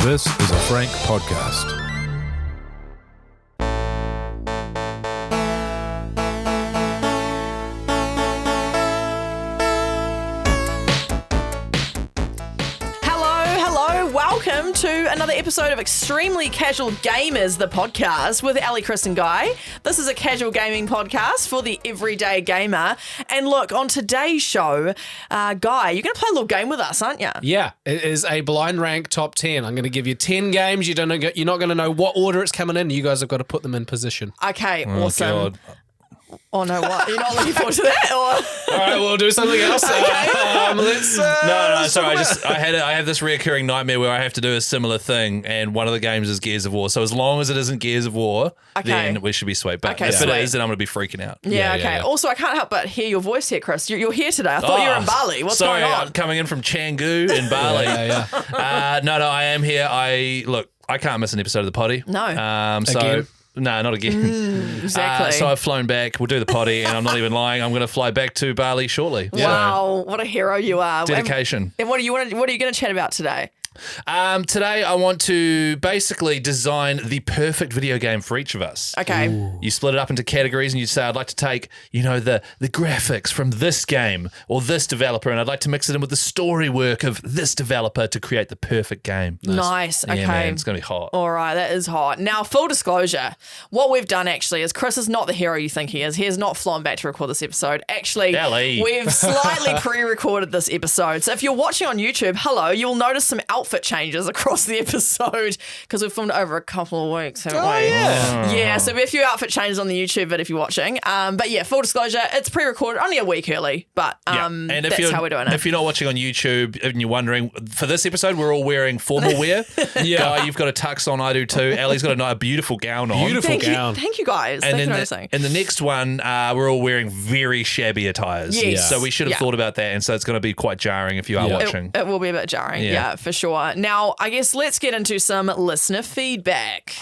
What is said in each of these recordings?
This is a Frank podcast. Welcome to another episode of Extremely Casual Gamers, the podcast with Ali, Chris and Guy. This is a casual gaming podcast for the everyday gamer. And look, on today's show, Guy, you're going to play a little game with us, aren't you? Yeah, it is a blind rank top 10. I'm going to give you 10 games. You're not going to know what order it's coming in. You guys have got to put them in position. Okay, awesome. God. Oh no, what? You're not looking forward to that? Or? All right, we'll do something else. No, sorry. I have this reoccurring nightmare where I have to do a similar thing, and one of the games is Gears of War. So as long as it isn't Gears of War, then we should be sweet. But if it is, then I'm going to be freaking out. Yeah, okay. Yeah. Also, I can't help but hear your voice here, Chris. You're here today. I thought you were in Bali. What's going on? I'm coming in from Canggu in Bali. No, I am here. I can't miss an episode of the potty. No. Again? No, not again. Exactly. So I've flown back. We'll do the potty, and I'm not even lying. I'm going to fly back to Bali shortly. Wow, what a hero you are. Dedication. And what are you going to chat about today? Today I want to basically design the perfect video game for each of us. Okay. Ooh. You split it up into categories and you say, I'd like to take, the graphics from this game or this developer, and I'd like to mix it in with the story work of this developer to create the perfect game. Nice. Okay. Yeah, man, it's going to be hot. All right, that is hot. Now, full disclosure, what we've done actually is Chris is not the hero you think he is. He has not flown back to record this episode. Actually, we've slightly pre-recorded this episode. So if you're watching on YouTube, hello, you'll notice some outfit changes across the episode because we've filmed it over a couple of weeks, haven't we? Yeah, so there'll be a few outfit changes on the YouTube vid if you're watching. But yeah, full disclosure, it's pre-recorded only a week early, but and that's how we're doing it. If you're not watching on YouTube and you're wondering, for this episode, we're all wearing formal wear. Guy, you've got a tux on, I do too. Ali's got a beautiful gown on. Thank you guys. And Thank you for noticing. And the next one, we're all wearing very shabby attires. Yes. So we should have thought about that, and so it's going to be quite jarring if you are watching. It will be a bit jarring, yeah, for sure. Now, I guess let's get into some listener feedback.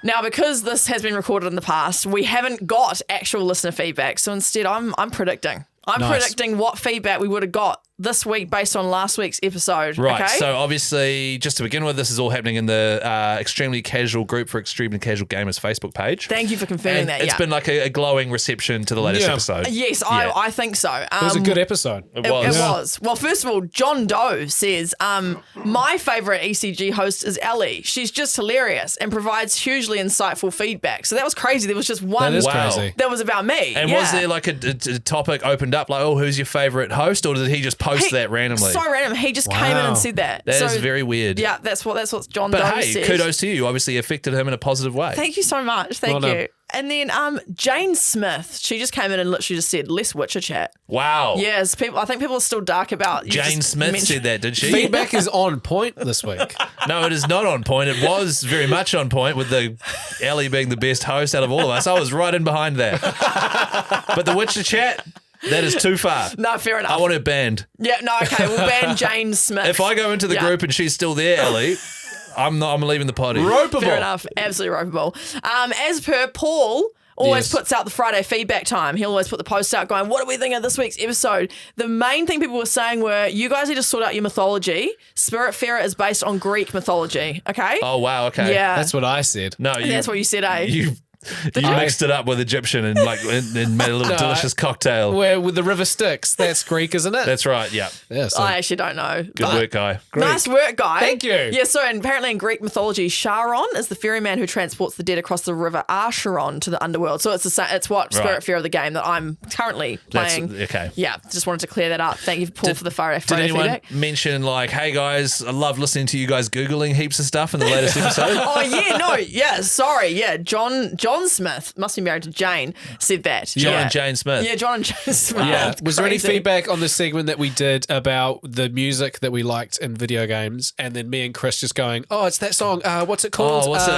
Now, because this has been recorded in the past, we haven't got actual listener feedback. So instead, I'm predicting. I'm predicting what feedback we would have got this week based on last week's episode. Right. Okay? So obviously, just to begin with, this is all happening in the Extremely Casual group for Extremely Casual Gamers Facebook page. Thank you for confirming that. It's been like a glowing reception to the latest episode. Yes, I think so. It was a good episode. It was. Well, first of all, John Doe says, my favourite ECG host is Ellie. She's just hilarious and provides hugely insightful feedback. So that was crazy. There was just one crazy. That was about me. And was there like a topic opened up like, oh, who's your favourite host? Or did he just post that randomly? So random. He just came in and said that. That is very weird. Yeah, that's what John Doe said. But said. hey, kudos to you. Obviously affected him in a positive way. Thank you so much. Thank you. And then Jane Smith, she just came in and literally just said, less Witcher chat. Wow. Yes, I think people are still dark about... Jane Smith said that, did she? Feedback is on point this week. No, it is not on point. It was very much on point with Ellie being the best host out of all of us. I was right in behind that. But the Witcher chat... That is too far. No, fair enough. I want her banned. Yeah, no, okay. We'll ban Jane Smith. If I go into the group and she's still there, Ellie, I'm leaving the potty. Ropeable. Fair enough. Absolutely ropeable. As per Paul... Always puts out the Friday feedback time. He'll always put the post out going, what do we think of this week's episode? The main thing people were saying were, you guys need to sort out your mythology. Spiritfarer is based on Greek mythology, okay? Oh, wow, okay. Yeah. That's what I said. No, that's what you said, eh? You mixed it up with Egyptian and made a little delicious cocktail. Where with the river Styx, that's Greek, isn't it? That's right, yeah. So I actually don't know. Good work, Guy. Greek. Nice work, Guy. Thank you. Yeah, so apparently in Greek mythology, Charon is the ferryman who transports the dead across the river Acheron to the underworld. So it's what Spiritfarer of the game that I'm currently playing. Okay. Yeah, just wanted to clear that up. Thank you, Paul, for the Friday feedback. Did anyone mention hey guys, I love listening to you guys Googling heaps of stuff in the latest episode? Sorry. John Smith must be married to Jane, said that. John and Jane Smith. Yeah, John and Jane Smith. Yeah. Was there any feedback on the segment that we did about the music that we liked in video games, and then me and Chris just going, oh, it's that song, what's it called? Oh, what's it?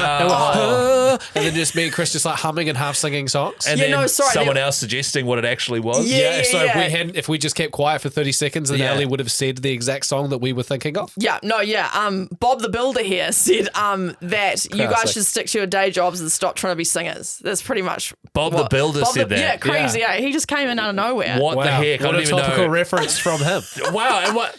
And then just me and Chris just like humming and half singing songs. And then someone else suggesting what it actually was. So if we just kept quiet for 30 seconds, then Ali would have said the exact song that we were thinking of. Bob the Builder here said that you guys should stick to your day jobs and stop trying to be singers. That's pretty much Bob the Builder said that. Yeah, crazy. Yeah. He just came in out of nowhere. What the heck? What I don't a even topical know. reference from him. Wow. And what?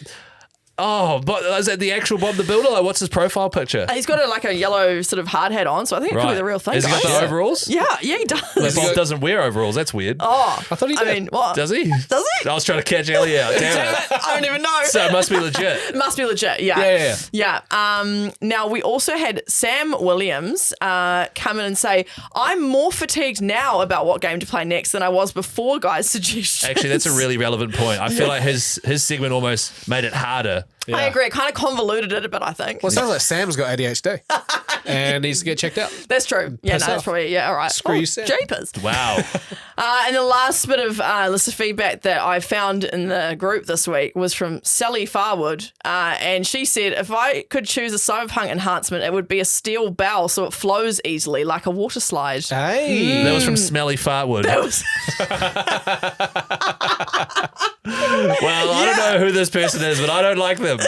Oh, but is that the actual Bob the Builder? Like, what's his profile picture? He's got a yellow sort of hard hat on, so I think it could be the real thing. Has he got the overalls? Yeah, he does. But Bob doesn't wear overalls. That's weird. Oh, I thought he did. I mean, what? Does he? Does he? I was trying to catch Ellie out. Damn it. I don't even know. So it must be legit. It must be legit, yeah. Yeah. Now, we also had Sam Williams come in and say, I'm more fatigued now about what game to play next than I was before, guys' suggestions. Actually, that's a really relevant point. I feel like his segment almost made it harder. Yeah. I agree. It kind of convoluted it a bit, I think. Well, it sounds like Sam's got ADHD and needs to get checked out. That's true. Yeah, that's probably, all right. Screw you, Sam. Jeepers. Wow. And the last bit of list of feedback that I found in the group this week was from Sally Farwood. And she said, if I could choose a cyberpunk enhancement, it would be a steel bowel so it flows easily like a water slide. Hey. That was from Smelly Fartwood. That was... Well, I don't know who this person is, but I don't like them.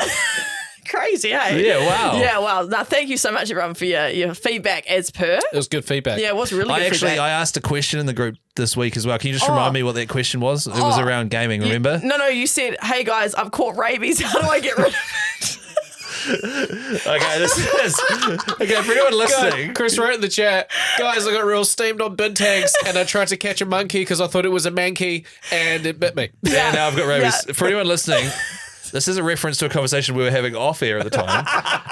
Crazy, eh? Yeah, wow. Yeah, wow. Now, thank you so much, everyone, for your feedback as per. It was good feedback. Yeah, it was really good feedback. I asked a question in the group this week as well. Can you just remind me what that question was? It was around gaming, remember? No, you said, hey, guys, I've caught rabies. How do I get rid of it? Okay, for anyone listening. Chris wrote in the chat, guys, I got real steamed on bin tags and I tried to catch a monkey because I thought it was a mankey and it bit me. Yeah, now I've got rabies. Yeah. For anyone listening, this is a reference to a conversation we were having off air at the time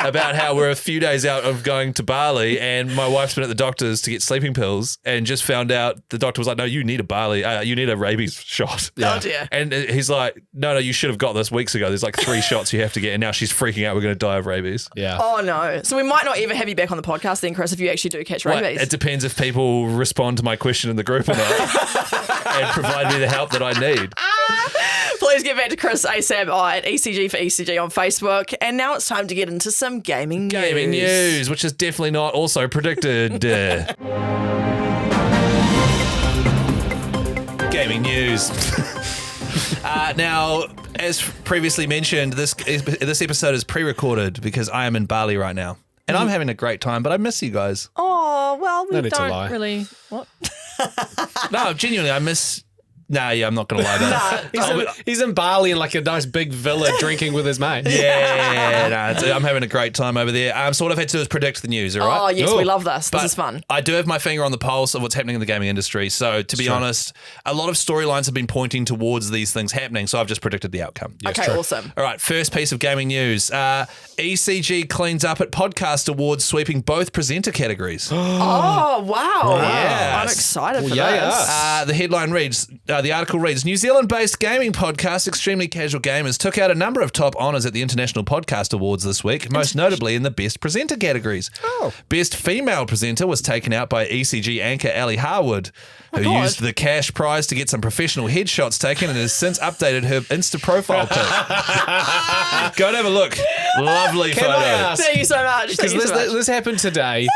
about how we're a few days out of going to Bali and my wife's been at the doctor's to get sleeping pills and just found out the doctor was like, no, you need you need a rabies shot. Yeah. Oh, dear. And he's like, no, you should have got this weeks ago. There's like 3 shots you have to get and now she's freaking out. We're going to die of rabies. Yeah. Oh, no. So we might not ever have you back on the podcast then, Chris, if you actually do catch rabies. It depends if people respond to my question in the group or not and provide me the help that I need. Please get back to Chris ASAP at ECG for ECG on Facebook. And now it's time to get into some gaming news. Gaming news, which is definitely not also predicted. Gaming news. Now, as previously mentioned, this episode is pre-recorded because I am in Bali right now. And I'm having a great time, but I miss you guys. Oh, well, we don't really... What? No, genuinely, I miss... Nah, yeah, I'm not going to lie about it. He's in Bali in like a nice big villa drinking with his mates. Yeah, I'm having a great time over there. So what I've had to do is predict the news, all right? Oh, yes, we love this. But this is fun. I do have my finger on the pulse of what's happening in the gaming industry. So to be honest, a lot of storylines have been pointing towards these things happening. So I've just predicted the outcome. Yes, okay, awesome. All right, first piece of gaming news. ECG cleans up at Podcast Awards, sweeping both presenter categories. Oh, wow. Yes. I'm excited for this. The headline reads, the article reads, New Zealand-based gaming podcast Extremely Casual Gamers took out a number of top honours at the International Podcast Awards this week, most notably in the Best Presenter categories. Oh. Best Female Presenter was taken out by ECG anchor Ali Harwood, who used the cash prize to get some professional headshots taken and has since updated her Insta profile pic. Go and have a look. Lovely photo. Thank you so much. Because this happened today.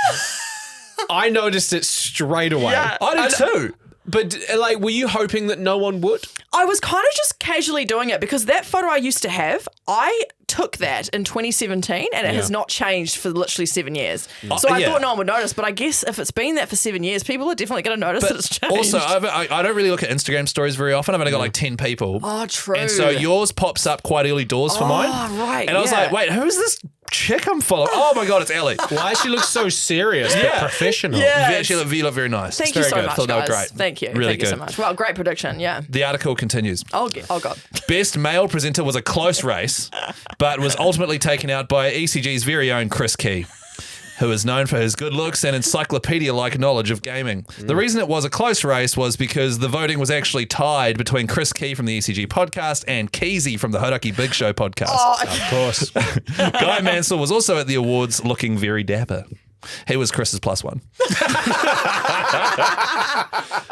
I noticed it straight away. Yeah. I did too. But like, were you hoping that no one would? I was kind of just casually doing it because that photo I used to have, I took that in 2017 and it has not changed for literally 7 years. So I thought no one would notice, but I guess if it's been that for 7 years, people are definitely going to notice that it's changed. Also, I don't really look at Instagram stories very often. I've only got like 10 people. Oh, true. And so yours pops up quite early doors for mine. Oh, right. And I was like, wait, who is this chick I'm following? Oh my God, it's Ellie. Why she looks so serious but professional? Yeah. You look very nice. Thank you so much, Thought guys. they were great. Thank you. Really Thank good. you so much. Well, great prediction, yeah. The article continues. Oh, God. Best male presenter was a close race, but was ultimately taken out by ECG's very own Chris Key, who is known for his good looks and encyclopedia-like knowledge of gaming. The reason it was a close race was because the voting was actually tied between Chris Key from the ECG podcast and Keezy from the Hodaki Big Show podcast. Oh, Of course. Guy Mansell was also at the awards looking very dapper. He was Chris's +1.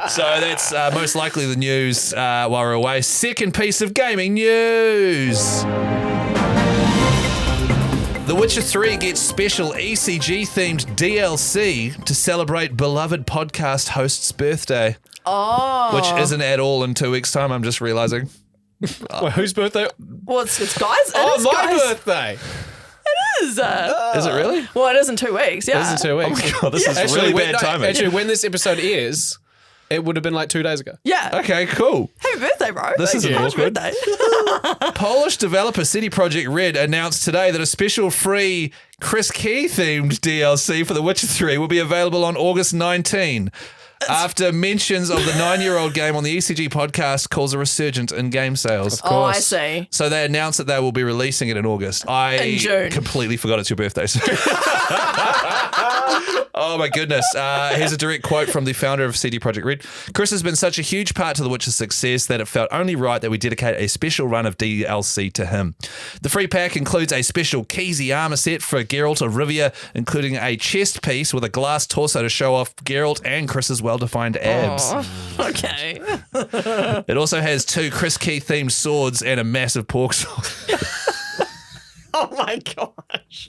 So that's most likely the news while we're away. Second piece of gaming news. The Witcher 3 gets special ECG-themed DLC to celebrate beloved podcast host's birthday. Oh. Which isn't at all in 2 weeks' time, I'm just realising. Well, whose birthday? Well, it's guys. My birthday. It is. Is it really? Well, it is in 2 weeks, yeah. It is in 2 weeks. Oh my God, this is really bad timing. Actually, when this episode airs, It would have been like 2 days ago. Yeah. Okay, cool. Happy birthday, bro. This is awkward. Birthday. Polish developer CD Projekt Red announced today that a special free Chris Key themed DLC for The Witcher 3 will be available on August 19. After mentions of the 9-year-old game on the ECG podcast calls a resurgent in game sales. Of course. Oh, I see. So they announced that they will be releasing it in August. In June. Completely forgot it's your birthday. Oh my goodness. Here's a direct quote from the founder of CD Projekt Red. Chris has been such a huge part to The Witcher's success that it felt only right that we dedicate a special run of DLC to him. The free pack includes a special Keezy armor set for Geralt of Rivia, including a chest piece with a glass torso to show off Geralt and Chris's well-defined abs. Oh, okay. It also has 2 Chris Key themed swords and a massive pork sword. Oh my gosh.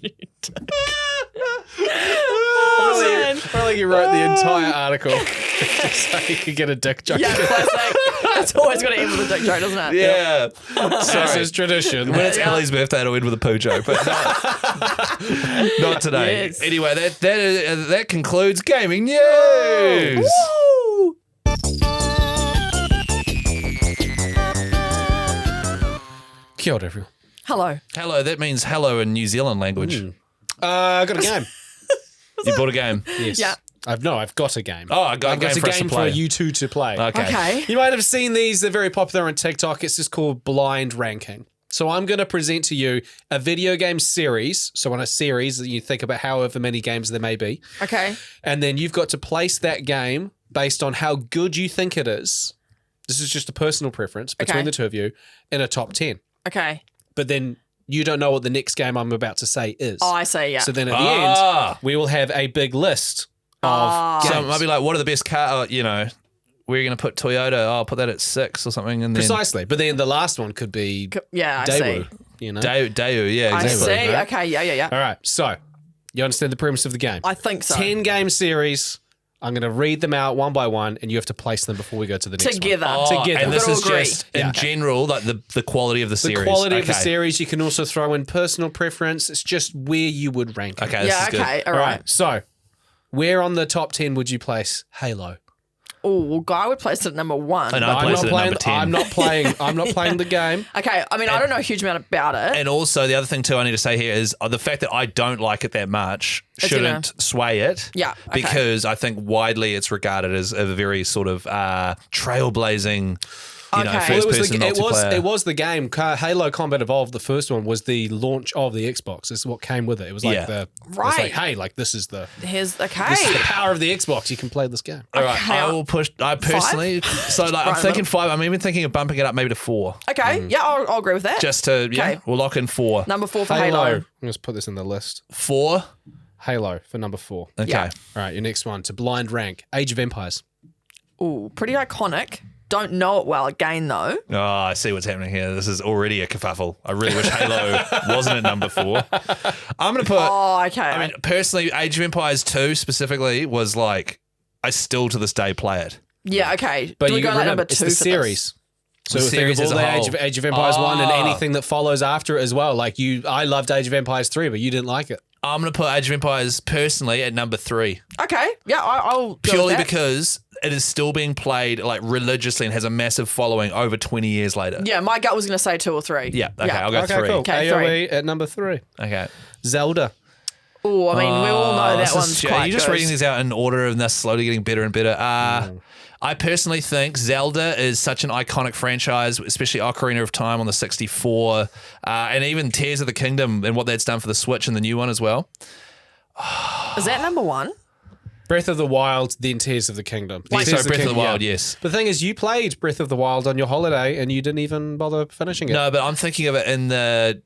I feel like you wrote the entire article so you could get a dick joke. Yeah, classic. It's always got to end with a dick joke, doesn't it? Yeah. This is tradition. When it's Ellie's birthday, it'll end with a poo joke, but not today. Yes. Anyway, that concludes gaming news. Woo! Kia ora, everyone. Hello. Hello, that means hello in New Zealand language. I got a game. You bought a game? Yes. Yeah. I've got a game. Oh, I got a game for us to play. for you two to play. Okay. You might have seen these. They're very popular on TikTok. It's just called blind ranking. So I'm going to present to you a video game series. So on a series, you think about however many games there may be. Okay. And then you've got to place that game based on how good you think it is. This is just a personal preference between the two of you in a top 10. Okay. But then you don't know what the next game I'm about to say is. Oh, I see, yeah. So then at the end, we will have a big list of games. So it might be like, what are the best car, we're going to put Toyota, I'll put that at 6 or something. And then Precisely. But then the last one could be I Daewoo, see. Daewoo, yeah, I exactly. see. Right? Okay, yeah. All right. So you understand the premise of the game. I think so. 10 game series. I'm going to read them out one by one, and you have to place them before we go to the next Together. one. Together. And this We've is got to agree. just, in general, like the quality of the series. The quality of the series. You can also throw in personal preference. It's just where you would rank it. Okay, this is good. Okay, all All right. right. So where on the top 10 would you place Halo? Oh, well, Guy would place it at number 1. And I placed it at number 10. I'm not playing the game. Okay, I mean, I don't know a huge amount about it. And also, the other thing, too, I need to say here is the fact that I don't like it that much shouldn't sway it. Yeah, okay. Because I think widely it's regarded as a very sort of trailblazing, first-person multiplayer. It was the game. Halo Combat Evolved, the first one, was the launch of the Xbox. This is what came with it. It was like hey, like this is the power of the Xbox. You can play this game. All right, I will push. I personally, so like I'm thinking 5. I'm even thinking of bumping it up maybe to 4. Okay, yeah, I'll agree with that. Just to we'll lock in 4. Number 4 for Halo. Let's put this in the list. 4. Halo for number 4. Okay. Yeah. All right, your next one to blind rank. Age of Empires. Ooh, pretty iconic. Don't know it well again, though. Oh, I see what's happening here. This is already a kerfuffle. I really wish Halo wasn't at number 4. I'm going to put... Oh, okay. I mean, personally, Age of Empires 2 specifically was like, I still to this day play it. Yeah, okay. But do we you go like remember, number 2 it's for the this? series. So The series think of as all a the whole. Age of Empires 1 and anything that follows after it as well. Like I loved Age of Empires 3, but you didn't like it. I'm going to put Age of Empires personally at number 3. Okay, yeah, I'll go Purely with that. because it is still being played like religiously and has a massive following over 20 years later. Yeah, my gut was going to say 2 or 3. Yeah, okay, I'll go 3. Cool. Okay, AOE at number 3. Okay. Zelda. Oh, I mean, we all know that one's quite You're just good. reading these out in order and they're slowly getting better and better. I personally think Zelda is such an iconic franchise, especially Ocarina of Time on the 64, and even Tears of the Kingdom and what that's done for the Switch and the new one as well. Is that number 1? Breath of the Wild, then Tears of the Kingdom. Breath of the Kingdom, Wild, yes. The thing is, you played Breath of the Wild on your holiday and you didn't even bother finishing it. No, but I'm thinking of it in the...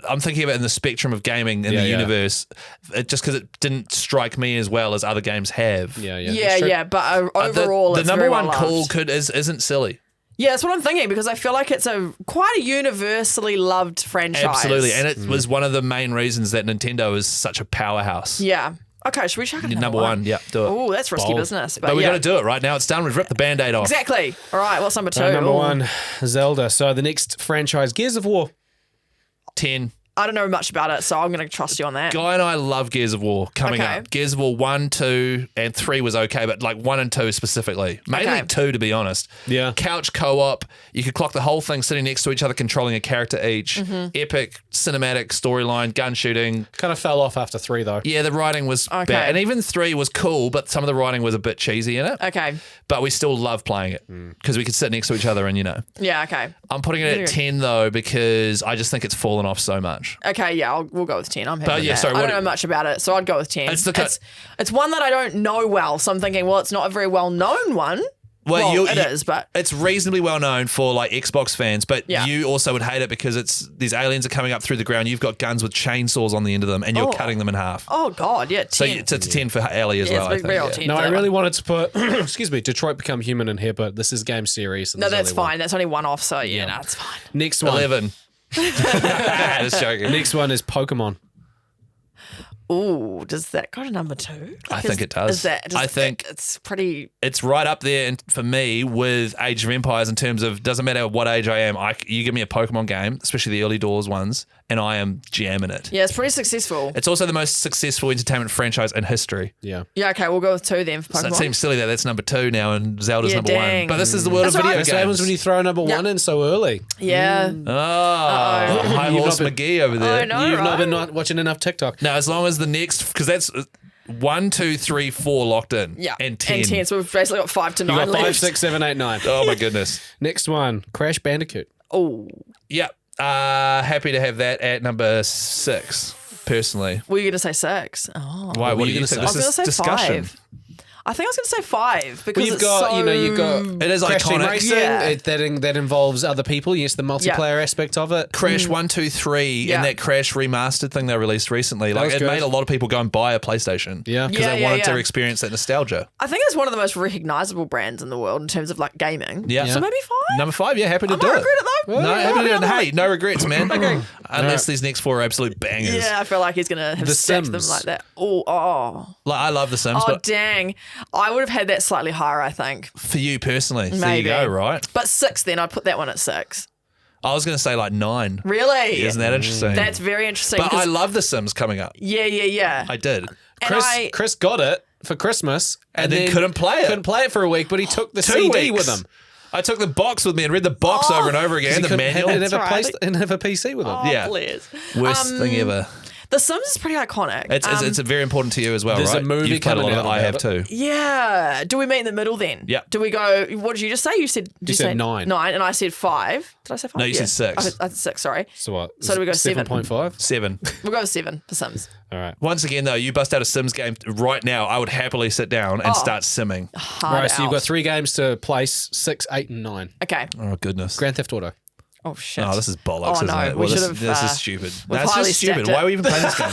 I'm thinking of it in the spectrum of gaming in the universe, just because it didn't strike me as well as other games have. Yeah, but overall, the it's number very one well call loved. isn't silly. Yeah, that's what I'm thinking because I feel like it's quite a universally loved franchise. Absolutely, and it was one of the main reasons that Nintendo is such a powerhouse. Yeah. Okay, should we check it? Number 1, yeah, do it. Oh, that's risky Bold. business. But we got to do it right now. It's done. We've ripped the Band-Aid off. Exactly. All right, what's number 2? Number Ooh. 1, Zelda. So the next franchise, Gears of War. 10. I don't know much about it, so I'm going to trust you on that. Guy and I love Gears of War coming up. Gears of War 1, 2, and 3 was okay, but like 1 and 2 specifically. Mainly 2, to be honest. Yeah. Couch co-op. You could clock the whole thing sitting next to each other, controlling a character each. Epic cinematic storyline, gun shooting. Kind of fell off after 3 though. Yeah, the writing was bad. And even 3 was cool, but some of the writing was a bit cheesy in it. Okay. But we still love playing it because we could sit next to each other and, Yeah, okay. I'm putting it at 10 though because I just think it's fallen off so much. Okay, yeah, we'll go with 10. I'm happy with that. Sorry, I don't know much about it, so I'd go with 10. It's one that I don't know well, so I'm thinking, well, it's not a very well-known one. Well, it is, but it's reasonably well known for like Xbox fans. But you also would hate it because these aliens are coming up through the ground. You've got guns with chainsaws on the end of them, and you're cutting them in half. Oh God, yeah. 10. So it's a 10 for Ellie as well. It's a real 10. No, I really wanted to put, excuse me, Detroit Become Human in here, but this is game series. No, that's fine. That's only one off, so no, it's fine. Next one, 11. Just joking. Next one is Pokemon. Ooh, does that go to number 2? I think it does. I think it's pretty. It's right up there for me with Age of Empires in terms of doesn't matter what age I am. You give me a Pokemon game, especially the early doors ones, and I am jamming it. Yeah, it's pretty successful. It's also the most successful entertainment franchise in history. Yeah. Yeah. Okay, we'll go with 2 then for Pokemon. So it seems silly that that's number 2 now, and Zelda's number 1. But this is the world of That's video right. games. That's what happens when you throw number 1 in so early. Yeah. High Horse McGee over there. I know, You've right? not been watching enough TikTok. No, as long as the next, because that's 1, 2, 3, 4 locked in. Yeah. And 10. So we've basically got 5 to 9 You got 5, left. 6, 7, 8, 9. Oh my goodness. Next one, Crash Bandicoot. Oh. Yep. Happy to have that at number 6, personally. Were you going to say 6? Oh. Why? What are you going to say? I was going to say discussion. 5. I think I was going to say 5 because Well, you've got It is Crash Team iconic. Racing. Yeah. That involves other people. Yes, the multiplayer aspect of it. Crash 1, 2, 3, and that Crash remastered thing they released recently. Like it made a lot of people go and buy a PlayStation. Yeah. Because they wanted to experience that nostalgia. I think it's one of the most recognizable brands in the world in terms of like gaming. Yeah. So maybe 5? Number 5, happy to I do might it. regret it though. No, happy to do it. Hey, no regrets, man. Unless these next 4 are absolute bangers. Yeah, I feel like he's going to have stacked them like that. Oh. Like, I love The Sims, Oh, but dang. I would have had that slightly higher, I think. for you personally, Maybe. there you go, right? But 6 then, I'd put that one at 6. I was going to say like 9. Really? Isn't that interesting? That's very interesting. But I love The Sims coming up. Yeah. I did. Chris got it for Christmas And then couldn't play it. Couldn't play it for a week, but he took the 2 CD weeks. with him. I took the box with me and read the box over and over again, the manual. And That's have a PC with him. Oh, Yeah. please. Worst thing ever. The Sims is pretty iconic. It's very important to you as well, There's right? a movie You've played a lot coming of it. out I have about too. Yeah. Do we meet in the middle then? Yeah. Do we go, what did you just say? You said 9. 9 and I said 5. Did I say 5? No, you said 6. I said 6, sorry. So what? So do we go 7? 7.5? 7. We'll go with 7 for Sims. All right. Once again, though, you bust out a Sims game right now, I would happily sit down and start simming. Hard Right, so you've out. got 3 games to place, 6, 8, and 9. Okay. Oh, goodness. Grand Theft Auto. Oh, shit. Oh, this is bollocks, Oh, isn't no, it? we Well, should have, this is stupid. we've That's highly just stupid. stacked it. Why are we even playing this game?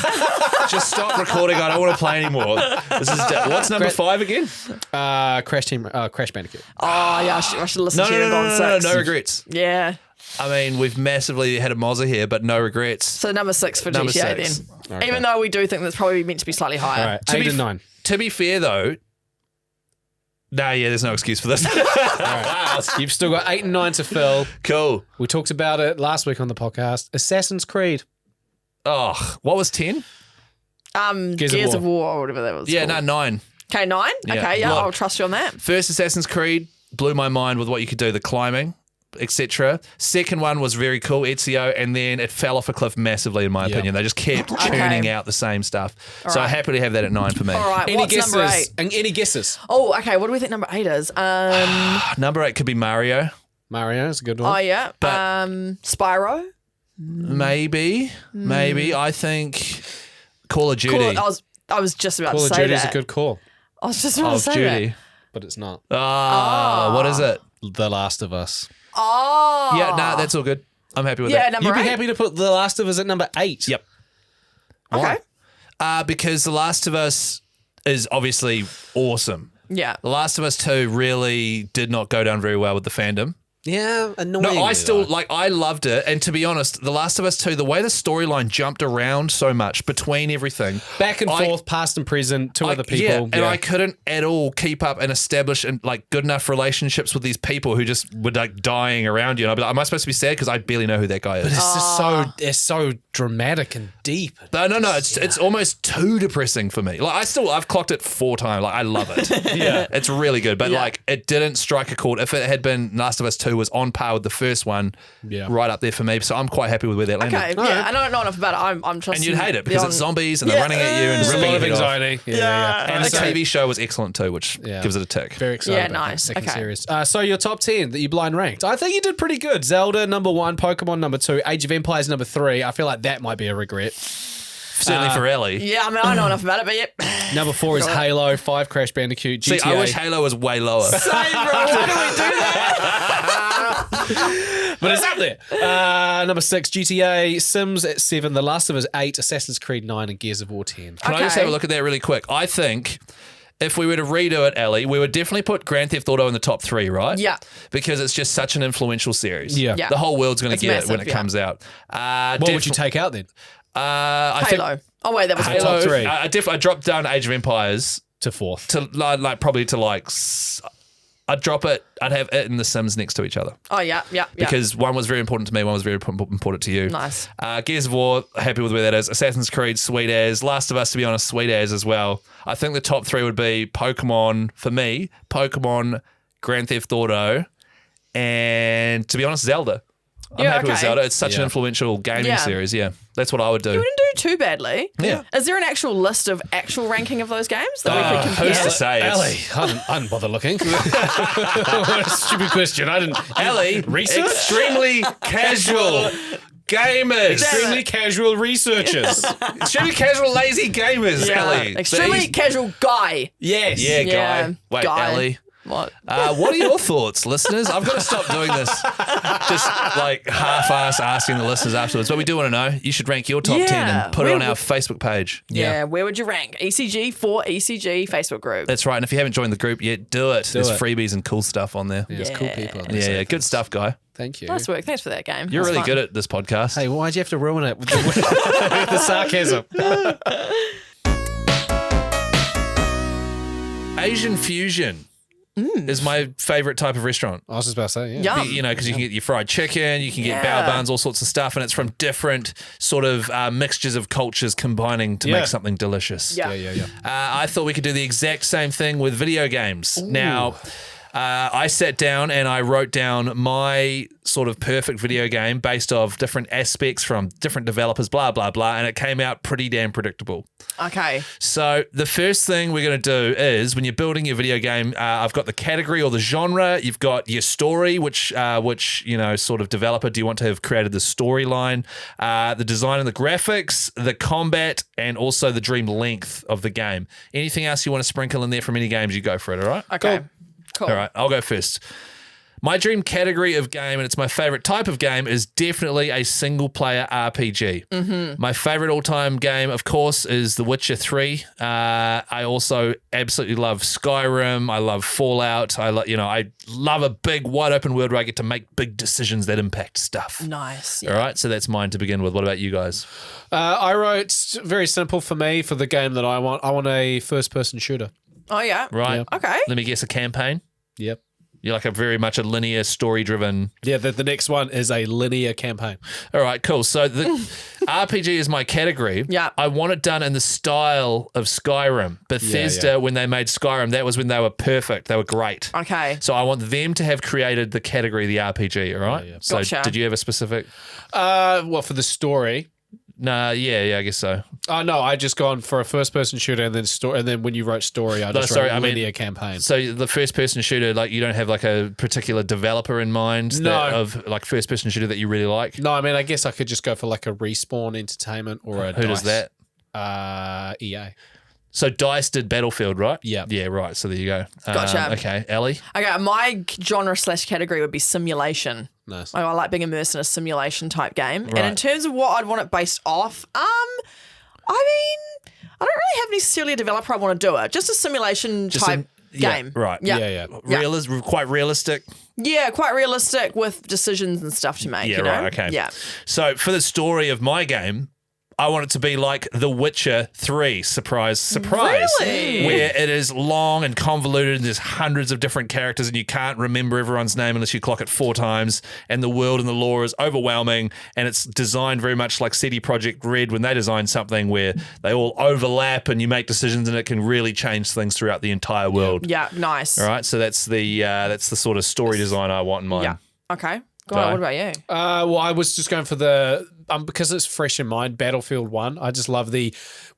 Just stop recording. I don't want to play anymore. This is what's number 5 again? Crash Bandicoot. Oh, yeah, I should have listened No, to you and gone 6. no regrets. Yeah. I mean, we've massively had a mozza here, but no regrets. So number 6 for Number GTA 6. then. Okay. Even though we do think that's probably meant to be slightly higher. All right, To 8 be and 9. To be fair, though, there's no excuse for this. You've still got 8 and 9 to fill. Cool. We talked about it last week on the podcast. Assassin's Creed. Oh, what was 10? Gears of War or whatever that was. Yeah, called. no, 9. Okay, 9? Yeah, Okay, yeah, lot. I'll trust you on that. First Assassin's Creed blew my mind with what you could do, the climbing, etc. Second one was very cool, Ezio, and then it fell off a cliff massively, in my opinion. They just kept churning out the same stuff. So I'm happy to have that at 9 for me. All right, Any what's guesses? number 8? And any guesses? Oh, okay, what do we think number 8 is? Number 8 could be Mario. Mario is a good one. Oh, yeah. But- Spyro? Maybe. I think Call of Duty. Cool. I was just about Call to of say Duty that. is a good call, I was just about Call to of say Duty. that. but it's not. What is it? The Last of Us. Oh. Yeah, no, that's all good. I'm happy with Yeah, that. number You'd be 8. happy to put The Last of Us at number 8. Yep. Okay. Because The Last of Us is obviously awesome. Yeah. The Last of Us 2 really did not go down very well with the fandom. Yeah, annoying. No, I loved it. And to be honest, The Last of Us 2, the way the storyline jumped around so much between everything. Back and forth, past and present, to other people. Yeah, and I couldn't at all keep up and establish good enough relationships with these people who just were dying around you. And I'd be like, am I supposed to be sad? Because I barely know who that guy is. But it's so dramatic and deep. No, it's almost too depressing for me. I've clocked it 4 times. I love it. Yeah. It's really good. But it didn't strike a chord. If it had been Last of Us 2 was on par with the first one, right up there for me. So I'm quite happy with where that landed. Okay, I don't know enough about it. I'm trusting. And you'd hate it because it's zombies and they're running at you and There's a ripping lot of your head off. anxiety. Yeah. And the TV show was excellent too, which gives it a tick. Very excited. Yeah, about nice. that second Okay. series. So your top 10 that you blind ranked. I think you did pretty good. Zelda number 1, Pokemon number 2, Age of Empires number 3. I feel like that might be a regret. Certainly for Ellie. Yeah, I mean, I know enough about it, but yep. Number 4 is Halo, 5 Crash Bandicoot, GTA. See, I wish Halo was way lower. Same, bro. Why do we do that? But it's up there. Number 6, GTA, Sims at 7, The Last of Us 8, Assassin's Creed 9, and Gears of War 10. Can I just have a look at that really quick? I think if we were to redo it, Ellie, we would definitely put Grand Theft Auto in the top 3, right? Yeah. Because it's just such an influential series. Yeah. Yeah. The whole world's going to get massive, it when it comes out. What would you take out then? I Halo. think Oh, wait, that was Halo, top 3. I dropped down Age of Empires To 4th. to probably to I'd drop it. I'd have it and The Sims next to each other. Oh, yeah. Because one was very important to me, one was very important to you. Nice. Gears of War, happy with where that is. Assassin's Creed, sweet as. Last of Us, to be honest, sweet as well. I think the top 3 would be Pokemon, for me, Pokemon, Grand Theft Auto, and to be honest, Zelda. I'm happy with Zelda. It's such an influential gaming series. Yeah, that's what I would do. You wouldn't do too badly. Yeah. Is there an actual list of actual ranking of those games that we could compare? Who's to say? Ellie, I didn't bother looking. What a stupid question. I didn't. Ellie, Research? extremely casual gamers. Extremely casual researchers. Extremely casual, lazy gamers, Ellie. Extremely casual guy. Yes. Yeah, Yeah, guy. Wait, guy. Ellie. What? What are your thoughts, listeners? I've got to stop doing this. Just half-ass asking the listeners afterwards. But we do want to know. You should rank your top 10 and put it on our Facebook page. Yeah, where would you rank? ECG for ECG Facebook group. That's right. And if you haven't joined the group yet, do it. There's freebies and cool stuff on there. Yeah, there's cool people on there. Yeah. Good stuff, guy. Thank you. Nice work. Thanks for that game. You're That's really fun. good at this podcast. Hey, why'd you have to ruin it with the sarcasm? Asian fusion is my favorite type of restaurant. I was just about to say, yeah. Yum. You know, because you can get your fried chicken, you can get bao buns, all sorts of stuff, and it's from different sort of mixtures of cultures combining to make something delicious. Yeah. I thought we could do the exact same thing with video games. Now, I sat down and I wrote down my sort of perfect video game based off different aspects from different developers, blah, blah, blah, and it came out pretty damn predictable. Okay. So the first thing we're going to do is when you're building your video game, I've got the category or the genre. You've got your story, which sort of developer do you want to have created the storyline, the design and the graphics, the combat, and also the dream length of the game. Anything else you want to sprinkle in there from any games, you go for it, all right? Okay. Cool. All right, I'll go first. My dream category of game, and it's my favorite type of game, is definitely a single-player RPG. Mm-hmm. My favorite all-time game, of course, is The Witcher 3. I also absolutely love Skyrim. I love Fallout. I love a big, wide-open world where I get to make big decisions that impact stuff. Nice. All right, so that's mine to begin with. What about you guys? I wrote, very simple for me, for the game that I want a first-person shooter. Oh, yeah. Right. Yep. Okay. Let me guess, a campaign? Yep. You're like a very much a linear, story-driven... Yeah, the next one is a linear campaign. All right, cool. So the RPG is my category. Yeah. I want it done in the style of Skyrim. Bethesda, when they made Skyrim, that was when they were perfect. They were great. Okay. So I want them to have created the category, the RPG, all right? Yeah. So Gotcha. did you have a specific... Well, for the story... Nah, yeah, I guess so. Oh no, I just gone for a first-person shooter, and then when you wrote story, I just wrote a linear campaign. So the first-person shooter, like you don't have like a particular developer in mind of like first-person shooter that you really like? No, I mean, I guess I could just go for like a Respawn Entertainment or a Who does DICE. that? EA. So DICE did Battlefield, right? Yeah. Yeah, right. So there you go. Gotcha. Okay, Ellie? Okay, my genre/category would be simulation. Nice. I like being immersed in a simulation type game. Right. And in terms of what I'd want it based off, I mean, I don't really have necessarily a developer I want to do it. Just a simulation type. game. Right. Yeah. Quite realistic. Yeah, quite realistic with decisions and stuff to make. Yeah, you know? right. Okay. Yeah. So for the story of my game, I want it to be like The Witcher 3, surprise, Really? where it is long and convoluted and there's hundreds of different characters and you can't remember everyone's name unless you clock it 4 times, and the world and the lore is overwhelming, and it's designed very much like CD Projekt Red when they designed something where they all overlap and you make decisions and it can really change things throughout the entire world. Yeah, nice. All right, so that's the sort of story design I want in mind. Yeah. Okay. Go on, what about you? Well, I was just going for because it's fresh in mind, Battlefield 1. I just love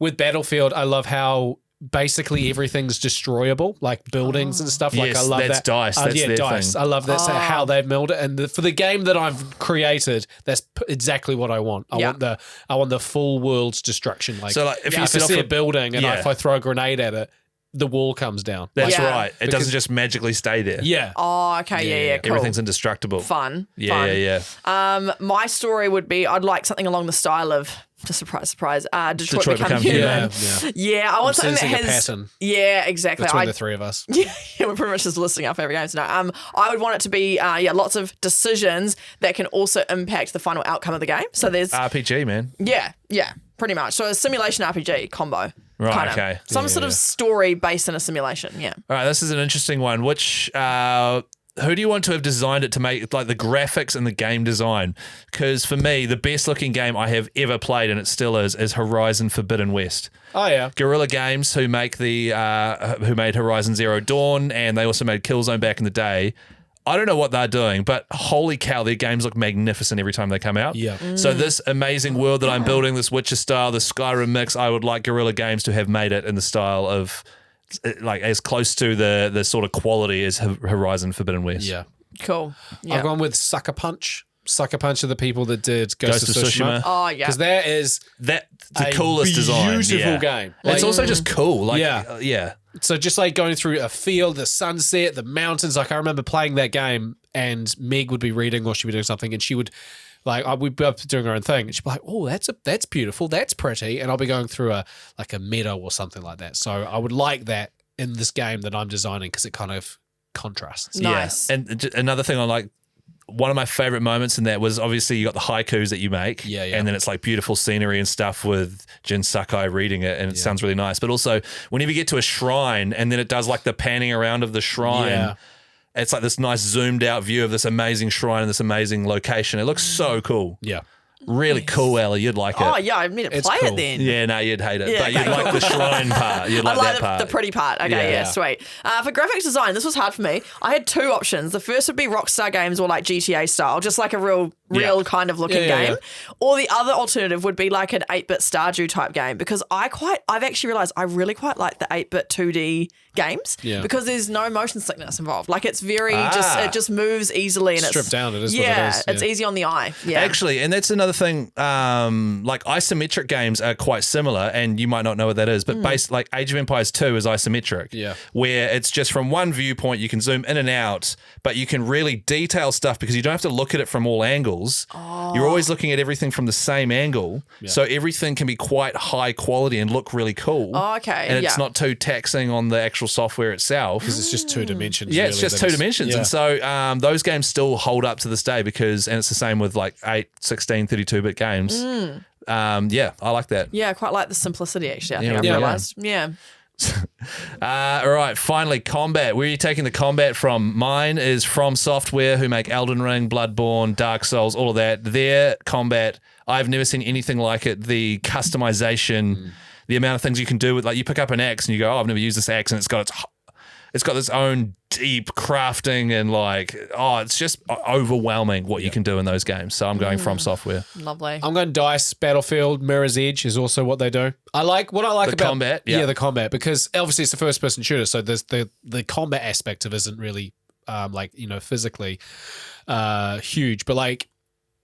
with Battlefield, I love how basically everything's destroyable, like buildings and stuff. Yes, I love that's that. DICE. That's their DICE. thing. I love that's how they've milled it. And for the game that I've created, that's exactly what I want. I want the full world's destruction. Like, so like if you I see a building and if I throw a grenade at it, the wall comes down. That's right. It doesn't just magically stay there. Yeah. Oh, okay. Yeah. Cool. Everything's indestructible. Fun. Yeah. My story would be I'd like something along the style of, just surprise, Detroit Become Human. Yeah, I want something that has a pattern. Yeah, exactly. Between the three of us. Yeah, we're pretty much just listing off every game. So no, I would want it to be lots of decisions that can also impact the final outcome of the game. So there's RPG, man. Yeah, pretty much. So a simulation RPG combo. Right, kind of. okay. Some sort of story based in a simulation, yeah. All right, this is an interesting one. Which who do you want to have designed it to make, like the graphics and the game design? Because for me, the best looking game I have ever played, and it still is Horizon Forbidden West. Oh yeah, Guerrilla Games, who make who made Horizon Zero Dawn, and they also made Killzone back in the day. I don't know what they're doing, but holy cow, their games look magnificent every time they come out. Yeah. So this amazing world that I'm building, this Witcher style, this Skyrim mix, I would like Guerrilla Games to have made it in the style of, like, as close to the sort of quality as Horizon Forbidden West. Yeah. Cool. Yeah. I've gone with Sucker Punch. Sucker Punch are the people that did Ghost of Tsushima. Oh, yeah. Because that is the coolest design. Beautiful game. It's also just cool. Like, yeah. So just like going through a field, the sunset, the mountains. Like I remember playing that game and Meg would be reading or she'd be doing something and she would we'd be up doing our own thing and she'd be like, oh, that's beautiful, that's pretty. And I'll be going through a meadow or something like that. So I would like that in this game that I'm designing because it kind of contrasts. Nice. Yeah. And another thing I like, one of my favorite moments in that was obviously you got the haikus that you make, and then it's like beautiful scenery and stuff with Jin Sakai reading it, and it sounds really nice. But also, whenever you get to a shrine, and then it does like the panning around of the shrine, it's like this nice zoomed out view of this amazing shrine and this amazing location. It looks so cool. Yeah. Really cool, Ellie. You'd like it. Oh, yeah, I mean, play cool. it then. Yeah, no, you'd hate it. But you'd like the shrine part. You'd like that part. The pretty part. Okay, yeah, sweet. For graphics design, this was hard for me. I had 2 options. The first would be Rockstar Games or like GTA style, just like a real kind of looking game. Yeah. Or the other alternative would be like an 8-bit Stardew type game because I've actually realised I really quite like the 8-bit 2D games because there's no motion sickness involved. Like it's very it just moves easily and stripped down. It is what it is. It's easy on the eye. Yeah. Actually, and that's another thing. Like isometric games are quite similar, and you might not know what that is, but like Age of Empires 2 is isometric, where it's just from one viewpoint you can zoom in and out, but you can really detail stuff because you don't have to look at it from all angles. You're always looking at everything from the same angle, so everything can be quite high quality and look really cool. Oh, okay, and it's not too taxing on the actual software itself because it's just 2 dimensions. Yeah, it's just 2 dimensions, and so those games still hold up to this day because, and it's the same with like 8, 16, 32-bit games. I like that. Yeah, I quite like the simplicity actually. I think I've realised. Yeah. All right, finally, combat. Where are you taking the combat from? Mine is From Software, who make Elden Ring, Bloodborne, Dark Souls, all of that. Their combat, I've never seen anything like it. The customization, the amount of things you can do with, like, you pick up an axe and you go, oh, I've never used this axe, and it's got its own deep crafting and it's just overwhelming what you can do in those games. So I'm going From Software. Lovely. I'm going DICE, Battlefield, Mirror's Edge is also what they do. I like about combat. Yeah, the combat, because obviously it's a first person shooter, so there's the combat aspect of it isn't really physically huge. But like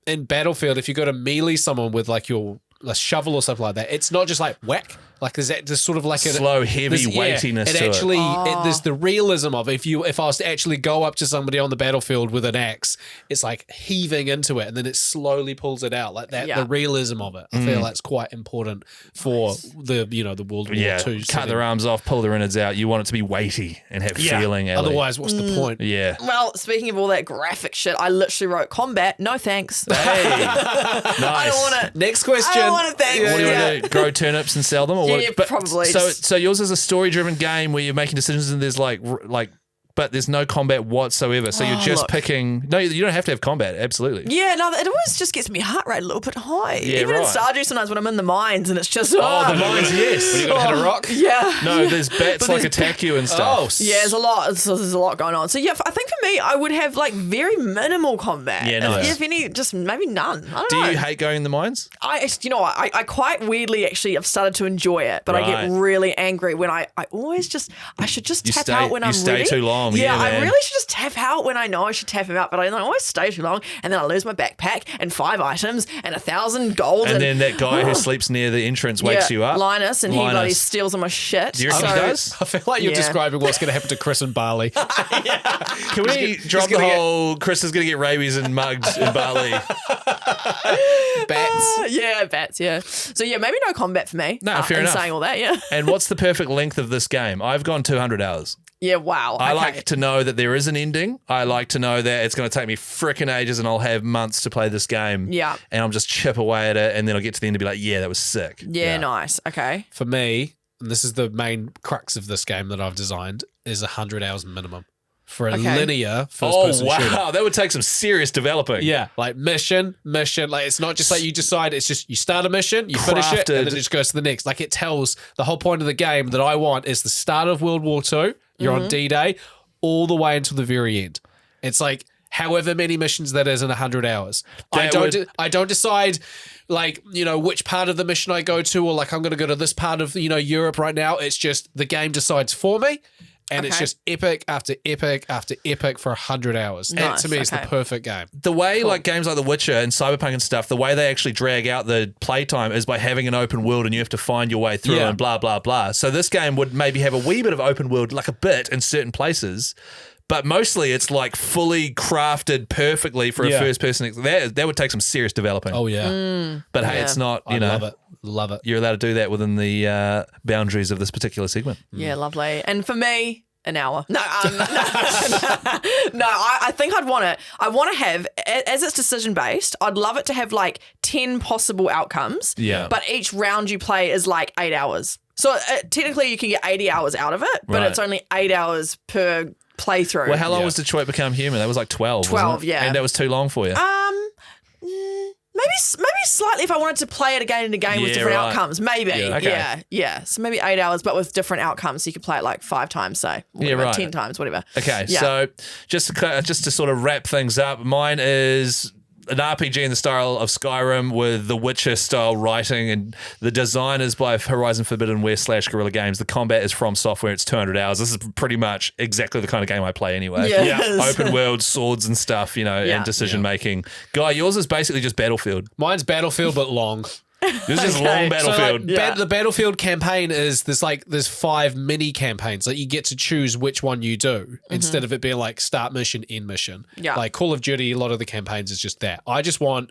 in Battlefield, if you go to melee someone with like a shovel or something like that, it's not just like whack. Like there's sort of like slow, heavy weightiness to it. There's the realism of it. If I was to actually go up to somebody on the battlefield with an axe, it's like heaving into it and then it slowly pulls it out like that. The realism of it. I feel that's quite important for the World War II. Cut their arms off, pull their innards out. You want it to be weighty and have feeling. Otherwise, what's the point? Yeah. Well, speaking of all that graphic shit, I literally wrote combat. No thanks. Hey, nice. I don't want to. Next question. I don't want to thanks. What do you want to grow turnips and sell them? Or yeah, what? Probably. So yours is a story-driven game where you're making decisions and there's like. But there's no combat whatsoever. So you're just picking. No, you don't have to have combat. Absolutely. Yeah, no, it always just gets me heart rate a little bit high. Yeah, Even in Stardew, sometimes when I'm in the mines and it's just. The mines, yes. When you got to hit a rock? Yeah. No, there's bats like attack you and stuff. Yeah, there's a lot. So there's a lot going on. So yeah, I think for me, I would have like very minimal combat. Yeah, nice. If any, just maybe none. I don't know. Do you hate going in the mines? I quite weirdly actually have started to enjoy it, but I get really angry when I should just tap out when I'm ready. You stay too long. Yeah, man. I really should just tap out when I know I should tap him out, but I always stay too long, and then I lose my backpack and 5 items and 1,000 gold. And then that guy who sleeps near the entrance wakes you up. Linus, and he bloody steals all my shit. Do you reckon he does? I feel like you're describing what's going to happen to Chris and Barley. Can we drop the whole Chris is going to get rabies and mugged in Barley? Bats. Bats, yeah. So yeah, maybe no combat for me. No, fair enough. Saying all that, yeah. And what's the perfect length of this game? I've gone 200 hours. Yeah, wow. I like to know that there is an ending. I like to know that it's going to take me frickin' ages and I'll have months to play this game. Yeah. And I'll just chip away at it and then I'll get to the end and be like, yeah, that was sick. Yeah, nice. Okay. For me, and this is the main crux of this game that I've designed, is 100 hours minimum. For a linear first-person shooter. Oh, wow. That would take some serious developing. Yeah, like mission. Like, it's not just like you decide, it's just you start a mission, you finish it, and then it just goes to the next. Like, it tells the whole point of the game that I want is the start of World War II, you're on D-Day, all the way until the very end. It's like however many missions that is in 100 hours. I don't decide like, which part of the mission I go to, or like I'm going to go to this part of, Europe right now. It's just the game decides for me. And it's just epic after epic after epic for 100 hours. Nice, that to me is the perfect game. The way like games like The Witcher and Cyberpunk and stuff, the way they actually drag out the playtime is by having an open world and you have to find your way through and blah, blah, blah. So this game would maybe have a wee bit of open world, like a bit in certain places. But mostly it's like fully crafted perfectly for a first person. That would take some serious developing. Oh, yeah. But hey, it's not, Love it. You're allowed to do that within the boundaries of this particular segment. Yeah, lovely. And for me, an hour. No, I think I'd want it. I want to have, as it's decision based, I'd love it to have like 10 possible outcomes. Yeah. But each round you play is like 8 hours. So technically you can get 80 hours out of it, but it's only 8 hours per playthrough. Well, how long was Detroit Become Human? That was like 12. 12, yeah. And that was too long for you. Maybe slightly if I wanted to play it again and again with different outcomes. Maybe. Yeah, okay. Yeah. So maybe 8 hours, but with different outcomes. So you could play it like 5 times, say. Whatever, 10 times, whatever. Okay, so just to sort of wrap things up, mine is an RPG in the style of Skyrim with the Witcher style writing, and the design is by Horizon Forbidden West / Guerrilla Games. The combat is From Software. It's 200 hours. This is pretty much exactly the kind of game I play anyway. Yes. Open world, swords and stuff, and decision making. Guy, yours is basically just Battlefield. Mine's Battlefield, but long. This is long Battlefield. So like, the Battlefield campaign is there's 5 mini campaigns. Like you get to choose which one you do instead of it being like start mission, end mission. Yeah. Like Call of Duty, a lot of the campaigns is just that. I just want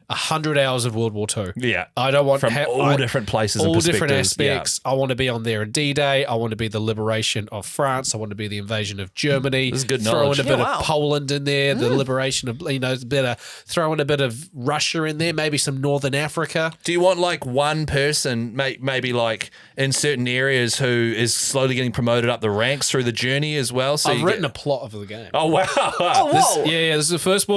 100 hours of World War II. Yeah. I don't want from all different places, all and different aspects. Yeah. I want to be on there in D-Day. I want to be the liberation of France. I want to be the invasion of Germany. This is good knowledge. Throw in a bit of Poland in there, the liberation of throw in a bit of Russia in there, maybe some Northern Africa. Do you want like one person, maybe like in certain areas, who is slowly getting promoted up the ranks through the journey as well? So I've written a plot of the game. Oh wow! Oh whoa! This is the first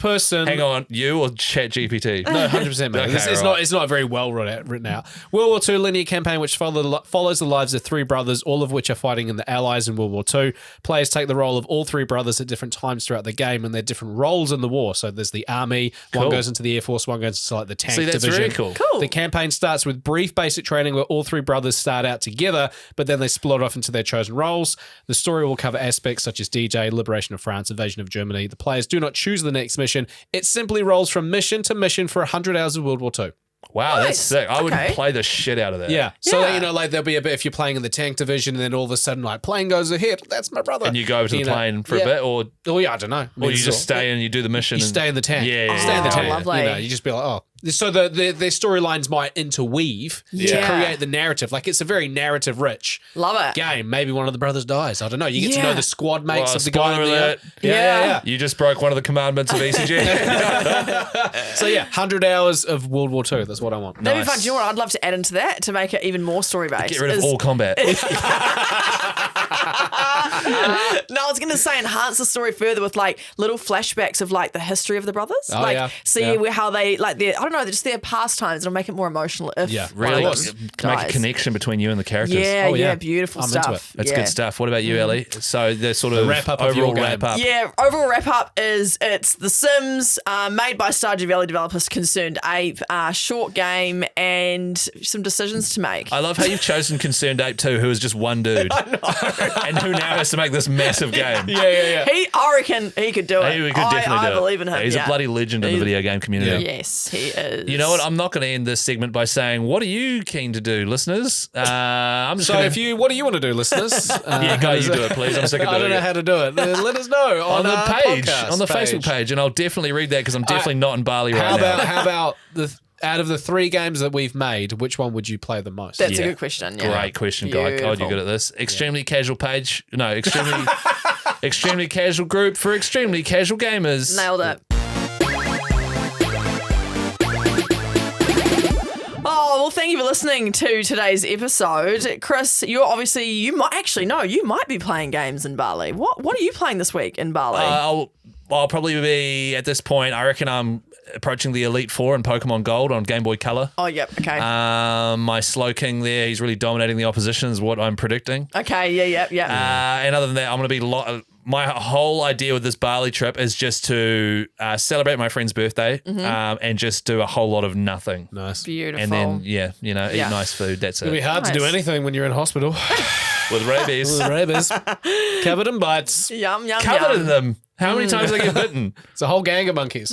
person. Hang on, you or ChatGPT? No, 100%, mate. Okay, it's not very well written out. World War II linear campaign, which follows the lives of 3 brothers, all of which are fighting in the Allies in World War II. Players take the role of all 3 brothers at different times throughout the game, and their different roles in the war. So there's the army, one goes into the Air Force, one goes into like the tank division. That's really cool. Cool. The campaign starts with brief basic training where all 3 brothers start out together, but then they split off into their chosen roles. The story will cover aspects such as D-Day, liberation of France, invasion of Germany. The players do not choose the next mission. It simply rolls from mission to mission for 100 hours of World War II. Wow, Nice. that's sick. I would Okay. play the shit out of that. Yeah. So, Yeah. you know, like there'll be a bit if you're playing in the tank division and then all of a sudden, like, plane goes ahead. That's my brother. And you go over to the plane for a bit, or yeah, I don't know. you just stay and you do the mission. You and stay in the tank. Yeah, Stay in the Oh, tank. lovely. You know, you just be like, oh. So their storylines might interweave to Yeah. create the narrative. Like it's a very narrative rich Love it. game. Maybe one of the brothers dies. I don't know. You get to Yeah. know the squad mates Well, of the guy. spoiler in the- alert. Yeah. You just broke one of the commandments of ECG. So yeah, 100 hours of World War II. That's what I want. That'd be Nice. fun. Do you know what I'd love to add into that to make it even more story based? Get rid of all combat. No, I was going to say enhance the story further with like little flashbacks of like the history of the brothers. Oh, like yeah. see Yeah. where how they like their I don't know, just their pastimes. It'll make it more emotional if Yeah, one Really of course. them make a dies. connection between you and the characters. Yeah, Oh, yeah. beautiful I'm into stuff. it. That's Yeah. good stuff. What about you, Ellie? So the sort of wrap-up of your overall game. wrap up. Yeah, overall wrap up is it's The Sims, made by Stardew Valley developers Concerned Ape, short game and some decisions to make. I love how you've chosen Concerned Ape too, who is just one dude. And who now has to make this massive game. Yeah. I reckon he could do it. He could definitely I do believe it. in him. He's yeah. a bloody legend in the video game community. Yes, he is. You know what? I'm not going to end this segment by saying, what are you keen to do, listeners? I'm just So gonna, what do you want to do, listeners? Yeah, go, you do it, please. I'm sick of I doing don't know it. how to do it. Let us know On the our page, podcast on the Facebook page, and I'll definitely read that because I'm definitely not in Bali right now. How about out of the 3 games that we've made, which one would you play the most? That's Yeah. a good question. Yeah. Great question, guy. God, Beautiful. you're good at this. Extremely casual page. No, extremely casual group for extremely casual gamers. Nailed it. Oh, well, thank you for listening to today's episode. Chris, you might be playing games in Bali. What are you playing this week in Bali? I'll probably be, at this point, I reckon I'm approaching the Elite Four in Pokemon Gold on Game Boy Color. oh, yep. Okay. My Slow King there, he's really dominating the opposition is what I'm predicting. okay. Yeah. And other than that, I'm going to be... my whole idea with this Bali trip is just to celebrate my friend's birthday and just do a whole lot of nothing. Nice. Beautiful. And then, eat nice food. That's It'll be it. hard to do Nice. anything when you're in hospital. With rabies. With rabies. Covered in bites. Yum, yum, Covered yum. in them. How many times did I get bitten? It's a whole gang of monkeys.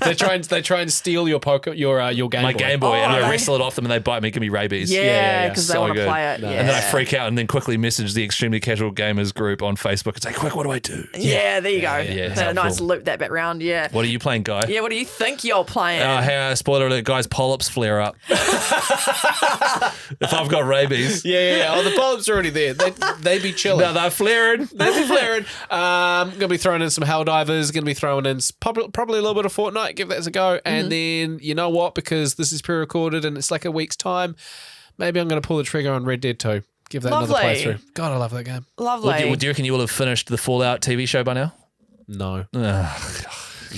they try and steal your Game My Boy. Game Boy, and I really? wrestle it off them and they bite me, give me rabies. Yeah, because they So want to good. play it. No. Yeah. And then I freak out and then quickly message the Extremely Casual Gamers group on Facebook and say, quick, what do I do? Yeah, there you go. yeah, it's Nice helpful. loop that bit round. Yeah. What are you playing, Guy? Yeah, what do you think you're playing? Hey, spoiler alert, guys, polyps flare up. If I've got rabies. Yeah. Oh, the polyps are already there. They be chilling. No, they're flaring. They'll be flaring. Gonna be throwing in some Helldivers. Gonna be throwing in probably a little bit of Fortnite. Give that a go. And then you know what? Because this is pre-recorded and it's like a week's time, maybe I'm gonna pull the trigger on Red Dead 2. Give that another Lovely. playthrough. God, I love that game. Lovely. Do you reckon you will have finished the Fallout TV show by now? No, Ugh.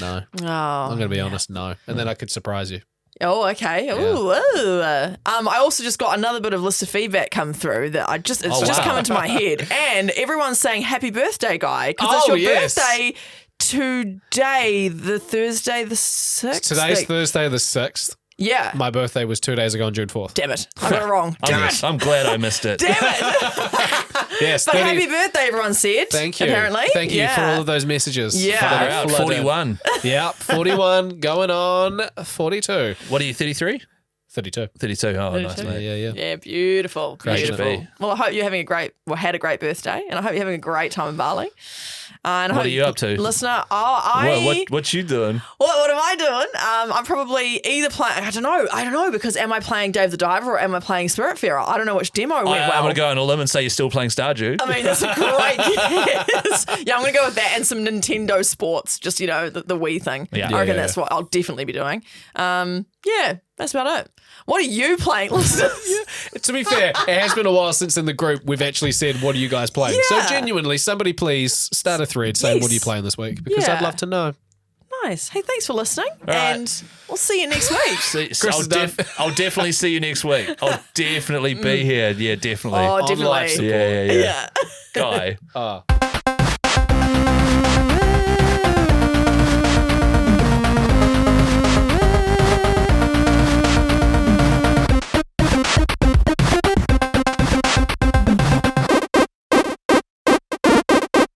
no. Oh. I'm gonna be honest. No, and then I could surprise you. Oh, okay. Ooh, ooh. I also just got another bit of list of feedback come through that it's just wow. come into my head, and everyone's saying happy birthday, Guy, because it's Oh, your yes. birthday today, the Thursday the 6th. Today's Thursday the 6th. Yeah. My birthday was 2 days ago on June 4th. Damn it, I got it wrong. Damn it. I'm glad I missed it. Damn it. Yes, But 30 happy birthday, everyone said. Thank you. Apparently. Thank you for Yeah. all of those messages. Yeah. That Far are out, flooded. 41. Yep, 41 going on 42. What are you, 33? 32. 32. Oh, nice, 32. mate. Yeah. Yeah, beautiful. Great to Beautiful. be. Well, I hope you're having had a great birthday, and I hope you're having a great time in Bali. And I What hope are you up to? Listener, What you doing? what am I doing? I'm probably either playing, I don't know, because am I playing Dave the Diver or am I playing Spiritfarer? I don't know which demo went well. I'm going to go on a limb and say you're still playing Stardew. I mean, that's a great guess. Yeah, I'm going to go with that and some Nintendo Sports, just, the Wii thing. Yeah. I reckon Yeah. that's what I'll definitely be doing. Yeah, that's about it. What are you playing, listeners? To be fair, it has been a while since in the group we've actually said, what are you guys playing? Yeah. So genuinely, somebody please start a thread saying, Yes. what are you playing this week? Because Yeah. I'd love to know. Nice. Hey, thanks for listening. right. And we'll see you next week. Chris is done. I'll definitely see you next week. I'll definitely be here. Yeah, definitely. Oh, live definitely. support. yeah. Yeah. Guy. Oh.